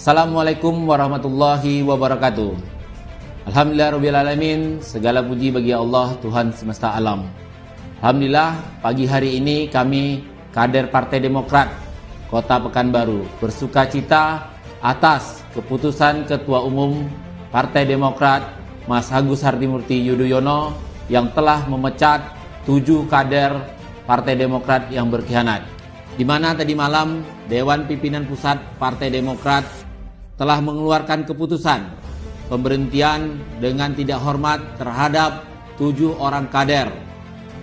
Assalamualaikum warahmatullahi wabarakatuh. Alhamdulillahirrabbilalamin. Segala puji bagi Allah, Tuhan semesta alam. Alhamdulillah, pagi hari ini kami kader Partai Demokrat Kota Pekanbaru bersuka cita atas keputusan Ketua Umum Partai Demokrat Mas Agus Hartimurti Yudhoyono yang telah memecat 7 kader Partai Demokrat yang berkhianat. Di mana tadi malam Dewan Pimpinan Pusat Partai Demokrat telah mengeluarkan keputusan pemberhentian dengan tidak hormat terhadap 7 orang kader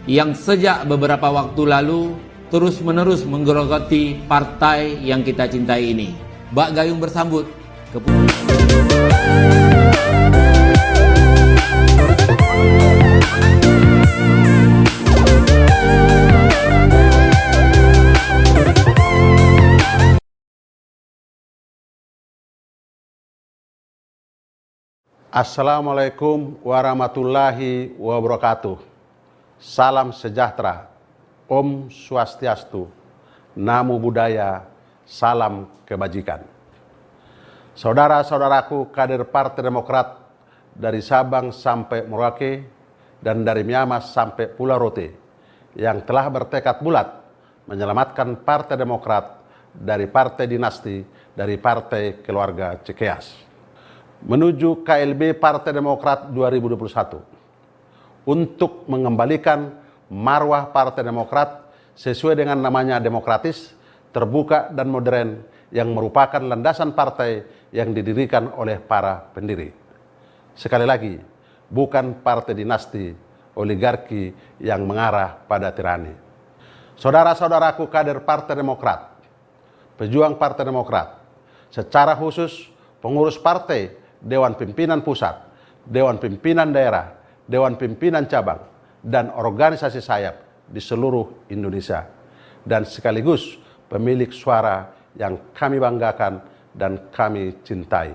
yang sejak beberapa waktu lalu terus-menerus menggerogoti partai yang kita cintai ini. Bak Gayung bersambut Assalamualaikum warahmatullahi wabarakatuh. Salam sejahtera, Om Swastiastu, Namo Buddhaya, salam kebajikan. Saudara-saudaraku kader Partai Demokrat dari Sabang sampai Merauke dan dari Miamas sampai Pulau Rote yang telah bertekad bulat menyelamatkan Partai Demokrat dari partai dinasti, dari partai keluarga Cikeas menuju KLB Partai Demokrat 2021 untuk mengembalikan marwah Partai Demokrat sesuai dengan namanya demokratis, terbuka dan modern yang merupakan landasan partai yang didirikan oleh para pendiri. Sekali lagi, bukan partai dinasti, oligarki yang mengarah pada tirani. Saudara-saudaraku kader Partai Demokrat, pejuang Partai Demokrat, secara khusus pengurus partai, Dewan Pimpinan Pusat, Dewan Pimpinan Daerah, Dewan Pimpinan Cabang, dan organisasi sayap di seluruh Indonesia. Dan sekaligus pemilik suara yang kami banggakan dan kami cintai.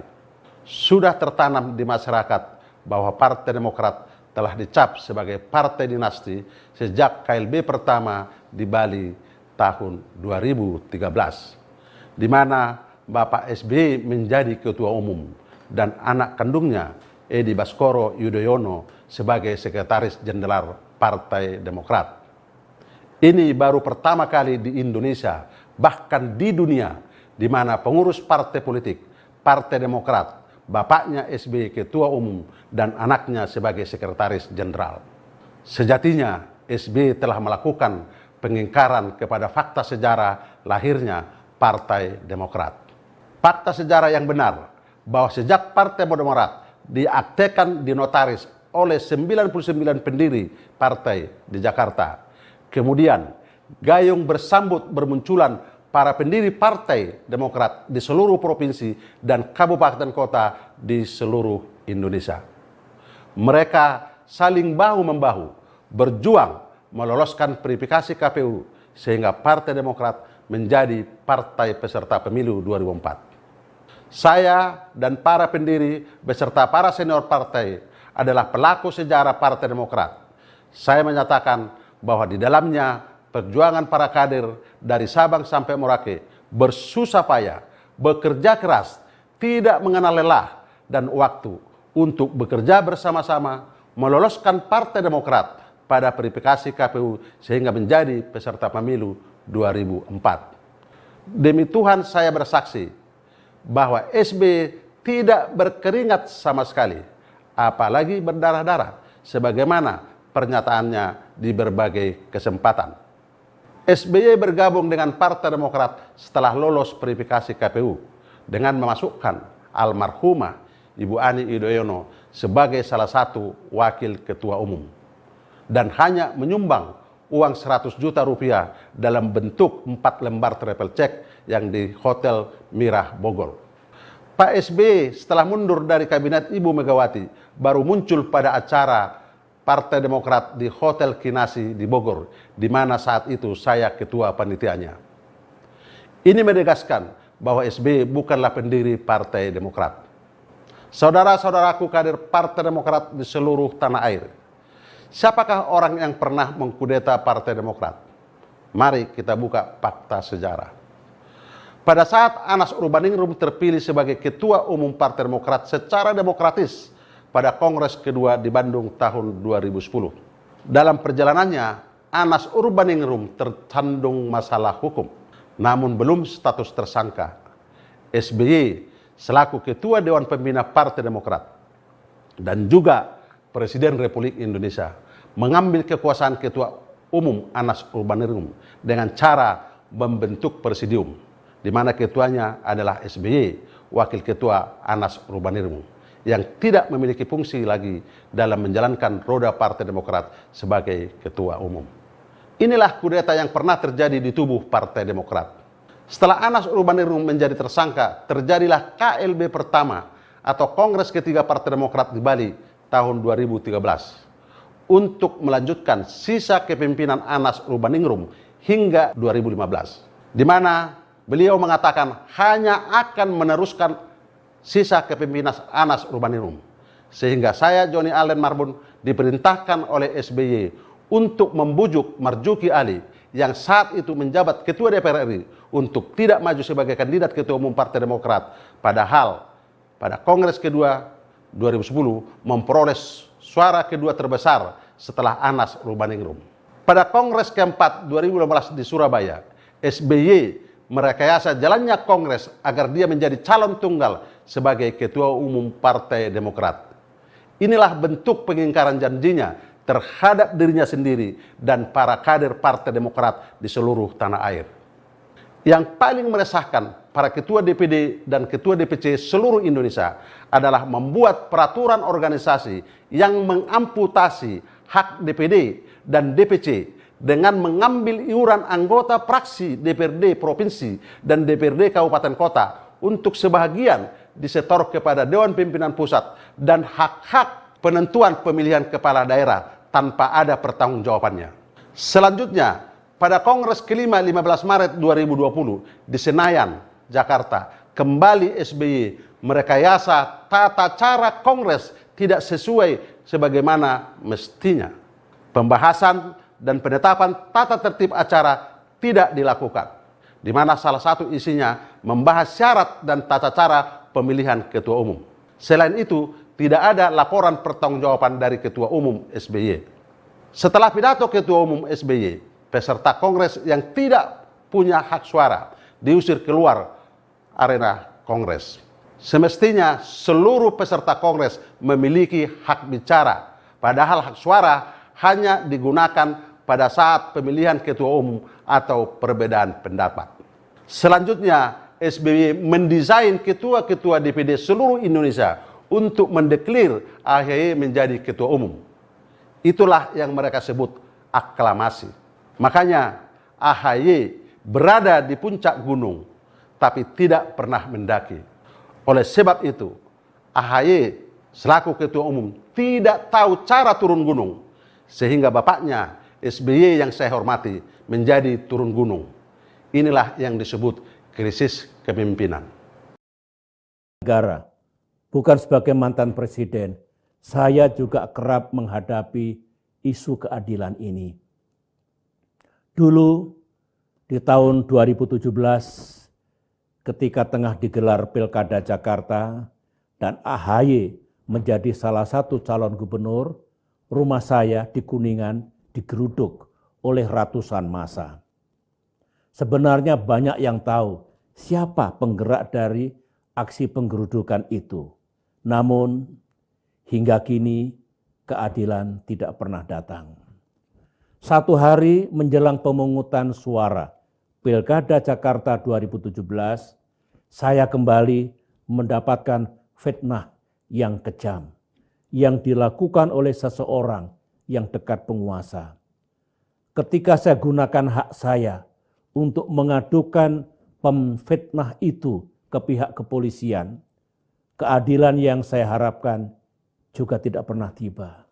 Sudah tertanam di masyarakat bahwa Partai Demokrat telah dicap sebagai partai dinasti sejak KLB pertama di Bali tahun 2013. Di mana Bapak SBY menjadi ketua umum dan anak kandungnya Edi Baskoro Yudhoyono sebagai sekretaris jenderal Partai Demokrat. Ini baru pertama kali di Indonesia, bahkan di dunia, di mana pengurus partai politik Partai Demokrat, bapaknya SBY ketua umum dan anaknya sebagai sekretaris jenderal. Sejatinya SBY telah melakukan pengingkaran kepada fakta sejarah lahirnya Partai Demokrat. Fakta sejarah yang benar bahwa sejak Partai Demokrat diaktekan di notaris oleh 99 pendiri partai di Jakarta, kemudian gayung bersambut bermunculan para pendiri Partai Demokrat di seluruh provinsi dan kabupaten kota di seluruh Indonesia. Mereka saling bahu-membahu berjuang meloloskan verifikasi KPU sehingga Partai Demokrat menjadi partai peserta pemilu 2004. Saya dan para pendiri beserta para senior partai adalah pelaku sejarah Partai Demokrat. Saya menyatakan bahwa di dalamnya perjuangan para kader dari Sabang sampai Merauke bersusah payah, bekerja keras, tidak mengenal lelah dan waktu untuk bekerja bersama-sama meloloskan Partai Demokrat pada verifikasi KPU sehingga menjadi peserta pemilu 2004. Demi Tuhan saya bersaksi bahwa SBY tidak berkeringat sama sekali, apalagi berdarah-darah, sebagaimana pernyataannya di berbagai kesempatan. SBY bergabung dengan Partai Demokrat setelah lolos verifikasi KPU dengan memasukkan almarhumah Ibu Ani Yudhoyono sebagai salah satu wakil ketua umum dan hanya menyumbang uang 100 juta rupiah dalam bentuk 4 lembar travel check yang di Hotel Mirah Bogor. Pak SBY setelah mundur dari kabinet Ibu Megawati baru muncul pada acara Partai Demokrat di Hotel Kinasi di Bogor, di mana saat itu saya ketua panitianya. Ini menegaskan bahwa SBY bukanlah pendiri Partai Demokrat. Saudara-saudaraku kader Partai Demokrat di seluruh tanah air, siapakah orang yang pernah mengkudeta Partai Demokrat? Mari kita buka fakta sejarah. Pada saat Anas Urbaningrum terpilih sebagai Ketua Umum Partai Demokrat secara demokratis pada Kongres kedua di Bandung tahun 2010. Dalam perjalanannya, Anas Urbaningrum tersandung masalah hukum, namun belum status tersangka. SBY selaku Ketua Dewan Pembina Partai Demokrat dan juga Presiden Republik Indonesia mengambil kekuasaan Ketua Umum Anas Urbaningrum dengan cara membentuk presidium, di mana ketuanya adalah SBY, wakil ketua Anas Urbaningrum, yang tidak memiliki fungsi lagi dalam menjalankan roda Partai Demokrat sebagai ketua umum. Inilah kudeta yang pernah terjadi di tubuh Partai Demokrat. Setelah Anas Urbaningrum menjadi tersangka, terjadilah KLB pertama atau Kongres ketiga Partai Demokrat di Bali tahun 2013 untuk melanjutkan sisa kepemimpinan Anas Urbaningrum hingga 2015, di mana beliau mengatakan hanya akan meneruskan sisa kepemimpinan Anas Urbaningrum. Sehingga saya, Joni Allen Marbun, diperintahkan oleh SBY untuk membujuk Marzuki Ali yang saat itu menjabat Ketua DPR RI untuk tidak maju sebagai kandidat Ketua Umum Partai Demokrat. Padahal pada Kongres kedua 2010 memperoleh suara kedua terbesar setelah Anas Urbaningrum. Pada Kongres keempat 2015 di Surabaya, SBY merekayasa jalannya Kongres agar dia menjadi calon tunggal sebagai Ketua Umum Partai Demokrat. Inilah bentuk pengingkaran janjinya terhadap dirinya sendiri dan para kader Partai Demokrat di seluruh tanah air. Yang paling meresahkan para Ketua DPD dan Ketua DPC seluruh Indonesia adalah membuat peraturan organisasi yang mengamputasi hak DPD dan DPC dengan mengambil iuran anggota fraksi DPRD Provinsi dan DPRD Kabupaten Kota untuk sebahagian disetor kepada Dewan Pimpinan Pusat dan hak-hak penentuan pemilihan kepala daerah tanpa ada pertanggungjawabannya. Selanjutnya, pada Kongres kelima 15 Maret 2020 di Senayan, Jakarta, kembali SBY merekayasa tata cara Kongres tidak sesuai sebagaimana mestinya. Pembahasan dan penetapan tata tertib acara tidak dilakukan, di mana salah satu isinya membahas syarat dan tata cara pemilihan ketua umum. Selain itu, tidak ada laporan pertanggungjawaban dari Ketua Umum SBY. Setelah pidato Ketua Umum SBY, peserta Kongres yang tidak punya hak suara diusir keluar arena Kongres. Semestinya seluruh peserta Kongres memiliki hak bicara, padahal hak suara hanya digunakan pada saat pemilihan ketua umum atau perbedaan pendapat. Selanjutnya, SBY mendesain ketua-ketua DPD seluruh Indonesia untuk mendeklir AHY menjadi ketua umum. Itulah yang mereka sebut aklamasi. Makanya AHY berada di puncak gunung, tapi tidak pernah mendaki. Oleh sebab itu, AHY selaku ketua umum tidak tahu cara turun gunung, sehingga bapaknya SBY yang saya hormati menjadi turun gunung. Inilah yang disebut krisis kepemimpinan. Negara, bukan sebagai mantan presiden, saya juga kerap menghadapi isu keadilan ini. Dulu di tahun 2017, ketika tengah digelar Pilkada Jakarta dan AHY menjadi salah satu calon gubernur, rumah saya di Kuningan digeruduk oleh ratusan massa. Sebenarnya banyak yang tahu siapa penggerak dari aksi penggerudukan itu. Namun hingga kini keadilan tidak pernah datang. Satu hari menjelang pemungutan suara Pilkada Jakarta 2017, saya kembali mendapatkan fitnah yang kejam yang dilakukan oleh seseorang yang dekat penguasa. Ketika saya gunakan hak saya untuk mengadukan pemfitnah itu ke pihak kepolisian, keadilan yang saya harapkan juga tidak pernah tiba.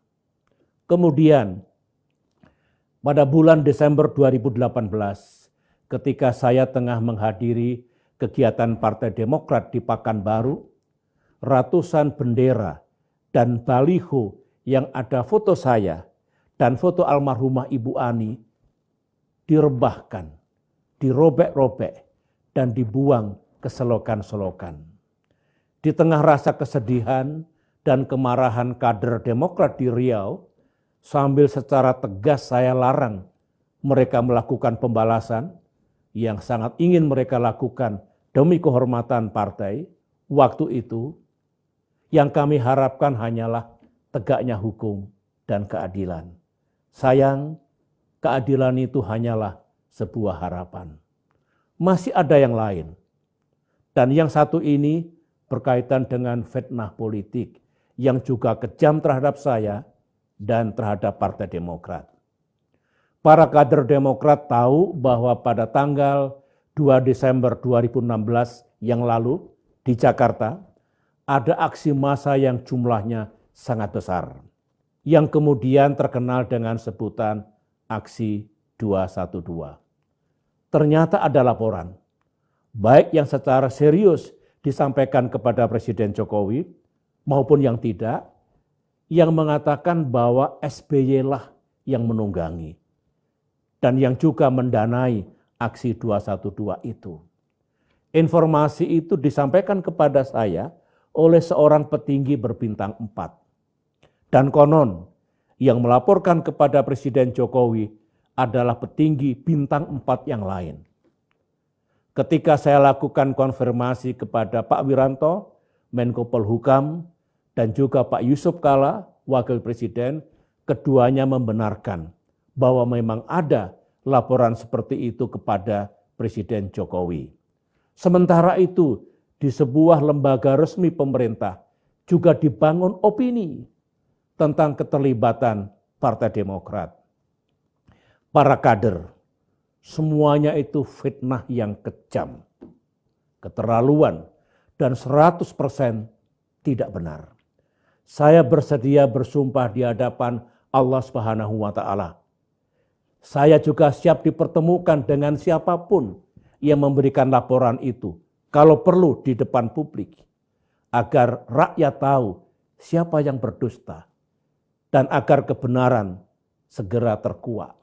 Kemudian, pada bulan Desember 2018, ketika saya tengah menghadiri kegiatan Partai Demokrat di Pekanbaru, ratusan bendera dan baliho yang ada foto saya dan foto almarhumah Ibu Ani direbahkan, dirobek-robek, dan dibuang ke selokan-selokan. Di tengah rasa kesedihan dan kemarahan kader Demokrat di Riau, sambil secara tegas saya larang mereka melakukan pembalasan yang sangat ingin mereka lakukan demi kehormatan partai, waktu itu yang kami harapkan hanyalah tegaknya hukum dan keadilan. Sayang, keadilan itu hanyalah sebuah harapan. Masih ada yang lain. Dan yang satu ini berkaitan dengan fitnah politik yang juga kejam terhadap saya dan terhadap Partai Demokrat. Para kader Demokrat tahu bahwa pada tanggal 2 Desember 2016 yang lalu di Jakarta ada aksi massa yang jumlahnya sangat besar, yang kemudian terkenal dengan sebutan aksi 212. Ternyata ada laporan, baik yang secara serius disampaikan kepada Presiden Jokowi maupun yang tidak, yang mengatakan bahwa SBY lah yang menunggangi dan yang juga mendanai aksi 212 itu. Informasi itu disampaikan kepada saya oleh seorang petinggi berbintang 4. Dan konon yang melaporkan kepada Presiden Jokowi adalah petinggi bintang 4 yang lain. Ketika saya lakukan konfirmasi kepada Pak Wiranto, Menko Polhukam, dan juga Pak Yusuf Kalla, Wakil Presiden, keduanya membenarkan bahwa memang ada laporan seperti itu kepada Presiden Jokowi. Sementara itu, di sebuah lembaga resmi pemerintah juga dibangun opini tentang keterlibatan Partai Demokrat. Para kader, semuanya itu fitnah yang kejam, keterlaluan, dan 100% tidak benar. Saya bersedia bersumpah di hadapan Allah Subhanahu wa Ta'ala. Saya juga siap dipertemukan dengan siapapun yang memberikan laporan itu, kalau perlu di depan publik, agar rakyat tahu siapa yang berdusta dan agar kebenaran segera terkuak.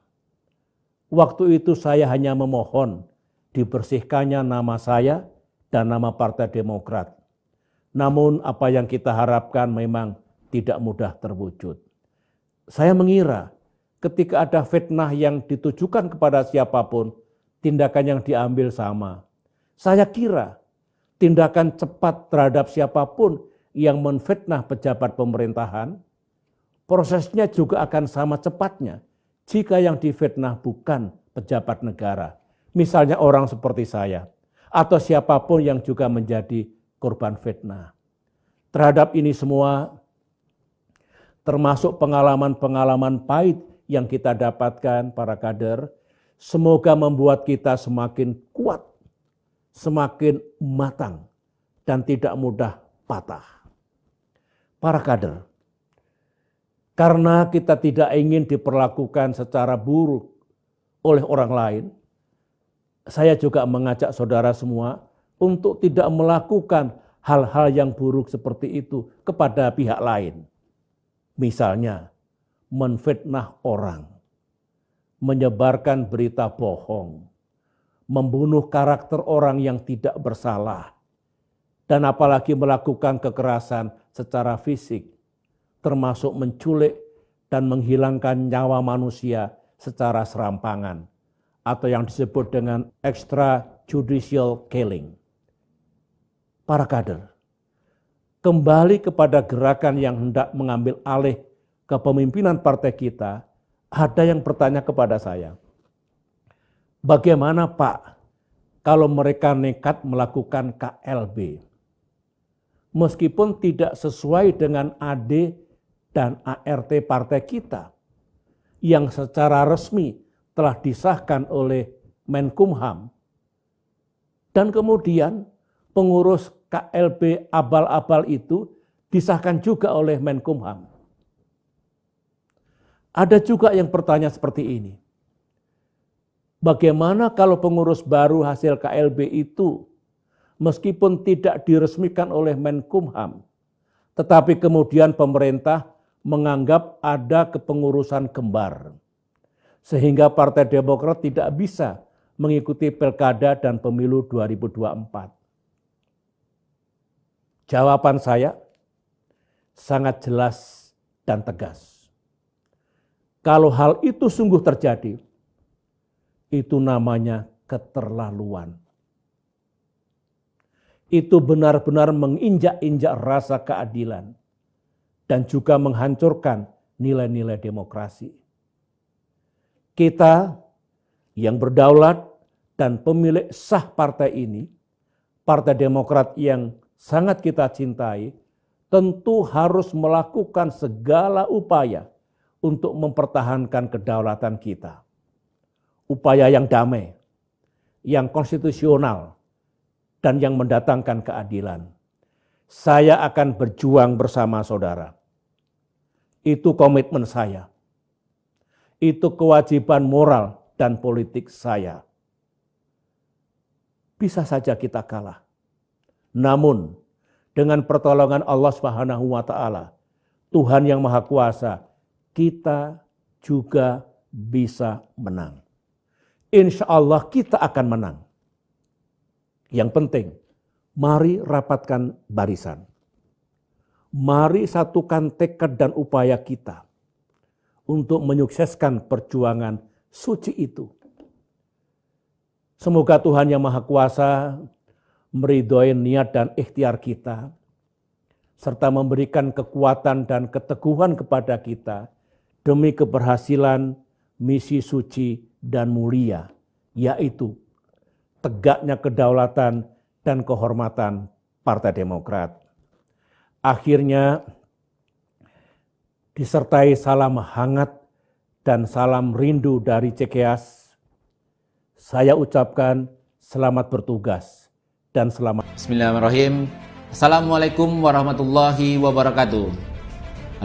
Waktu itu saya hanya memohon dibersihkannya nama saya dan nama Partai Demokrat. Namun apa yang kita harapkan memang tidak mudah terwujud. Saya mengira ketika ada fitnah yang ditujukan kepada siapapun, tindakan yang diambil sama. Saya kira tindakan cepat terhadap siapapun yang menfitnah pejabat pemerintahan, prosesnya juga akan sama cepatnya jika yang difitnah bukan pejabat negara. Misalnya orang seperti saya atau siapapun yang juga menjadi korban fitnah. Terhadap ini semua, termasuk pengalaman-pengalaman pahit yang kita dapatkan para kader, semoga membuat kita semakin kuat, semakin matang, dan tidak mudah patah. Para kader, karena kita tidak ingin diperlakukan secara buruk oleh orang lain, saya juga mengajak saudara semua untuk tidak melakukan hal-hal yang buruk seperti itu kepada pihak lain. Misalnya, menfitnah orang, menyebarkan berita bohong, membunuh karakter orang yang tidak bersalah, dan apalagi melakukan kekerasan secara fisik, termasuk menculik dan menghilangkan nyawa manusia secara serampangan, atau yang disebut dengan extrajudicial killing. Para kader, kembali kepada gerakan yang hendak mengambil alih kepemimpinan partai kita, ada yang bertanya kepada saya, bagaimana Pak kalau mereka nekat melakukan KLB? Meskipun tidak sesuai dengan AD dan ART partai kita, yang secara resmi telah disahkan oleh Menkumham, dan kemudian pengurus KLB abal-abal itu disahkan juga oleh Menkumham. Ada juga yang bertanya seperti ini, bagaimana kalau pengurus baru hasil KLB itu meskipun tidak diresmikan oleh Menkumham, tetapi kemudian pemerintah menganggap ada kepengurusan kembar, sehingga Partai Demokrat tidak bisa mengikuti pilkada dan pemilu 2024? Jawaban saya sangat jelas dan tegas. Kalau hal itu sungguh terjadi, itu namanya keterlaluan. Itu benar-benar menginjak-injak rasa keadilan dan juga menghancurkan nilai-nilai demokrasi. Kita yang berdaulat dan pemilik sah partai ini, Partai Demokrat yang sangat kita cintai, tentu harus melakukan segala upaya untuk mempertahankan kedaulatan kita. Upaya yang damai, yang konstitusional, dan yang mendatangkan keadilan. Saya akan berjuang bersama saudara. Itu komitmen saya. Itu kewajiban moral dan politik saya. Bisa saja kita kalah. Namun, dengan pertolongan Allah Subhanahu wa taala, Tuhan yang Maha Kuasa, kita juga bisa menang. Insya Allah kita akan menang. Yang penting, mari rapatkan barisan. Mari satukan tekad dan upaya kita untuk menyukseskan perjuangan suci itu. Semoga Tuhan yang Maha Kuasa meridhoi niat dan ikhtiar kita, serta memberikan kekuatan dan keteguhan kepada kita demi keberhasilan misi suci dan mulia, yaitu tegaknya kedaulatan dan kehormatan Partai Demokrat. Akhirnya, disertai salam hangat dan salam rindu dari Cikeas, saya ucapkan selamat bertugas dan selamat. Bismillahirrahmanirrahim. Assalamualaikum warahmatullahi wabarakatuh.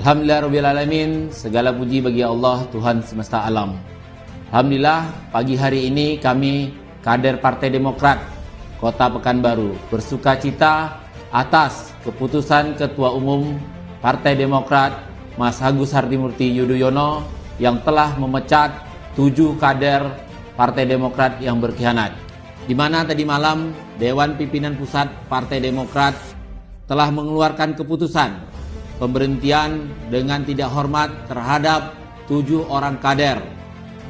Alhamdulillahirrahmanirrahim. Segala puji bagi Allah, Tuhan semesta alam. Alhamdulillah, pagi hari ini kami kader Partai Demokrat Kota Pekanbaru bersuka cita atas keputusan Ketua Umum Partai Demokrat Mas Agus Harimurti Yudhoyono yang telah memecat 7 kader Partai Demokrat yang berkhianat. Di mana tadi malam Dewan Pimpinan Pusat Partai Demokrat telah mengeluarkan keputusan pemberhentian dengan tidak hormat terhadap 7 orang kader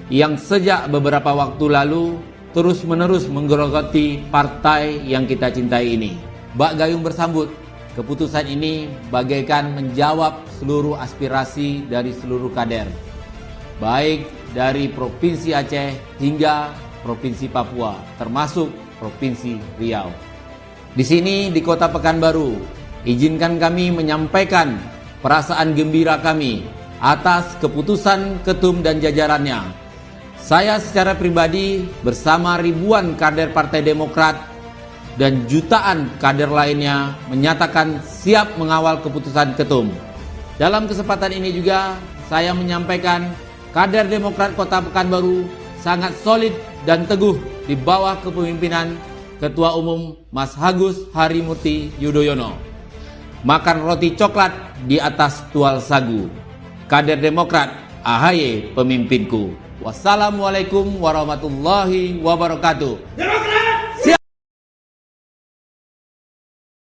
yang sejak beberapa waktu lalu terus-menerus menggerogoti partai yang kita cintai ini. Bak gayung bersambut, keputusan ini bagaikan menjawab seluruh aspirasi dari seluruh kader, baik dari Provinsi Aceh hingga Provinsi Papua, termasuk Provinsi Riau. Di sini di Kota Pekanbaru, izinkan kami menyampaikan perasaan gembira kami atas keputusan ketum dan jajarannya. Saya secara pribadi bersama ribuan kader Partai Demokrat dan jutaan kader lainnya menyatakan siap mengawal keputusan ketum. Dalam kesempatan ini juga saya menyampaikan kader Demokrat Kota Pekanbaru sangat solid dan teguh di bawah kepemimpinan Ketua Umum Mas Agus Harimurti Yudhoyono. Makan roti coklat di atas tual sagu. Kader Demokrat, AHY pemimpinku. Wassalamualaikum warahmatullahi wabarakatuh.